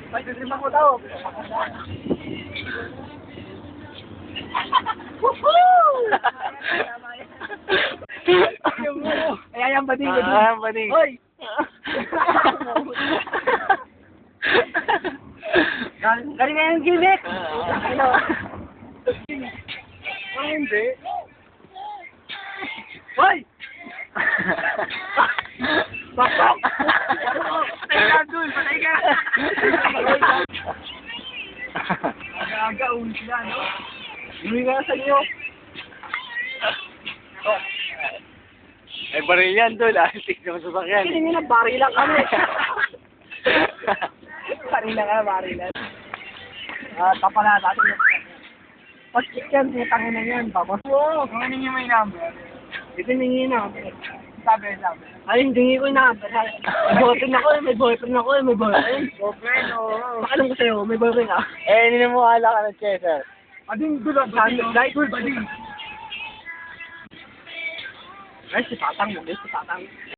Ay, titripan ko daw. Woohoo! Ay, ayang bading. Ayang bading. Hoy! Galing nga yung gimmick! Ano? Ano hindi? Hoy! Bakit? Patay ka dun! Patay ka! Aga, uwi sila, no? Uwi ka sa inyo. Ay, baril yan doon. Tignan mo sa sakyan. Hindi nyo na, barilan kami. Barilan. Tapala natin. Pag-check yan, putangin na yan. Tapos, wow, kung ano nyo may number. Ito ningi na. Sabi. Ay, hindi ko yung number. May boyfriend ako. Boyfriend, oo. Pakalam ko sa'yo, may boyfriend ako. Eh, hindi mo ala ka ng Cesar. Ading dulang. Dahil cool, bading. Ay, si Tatang.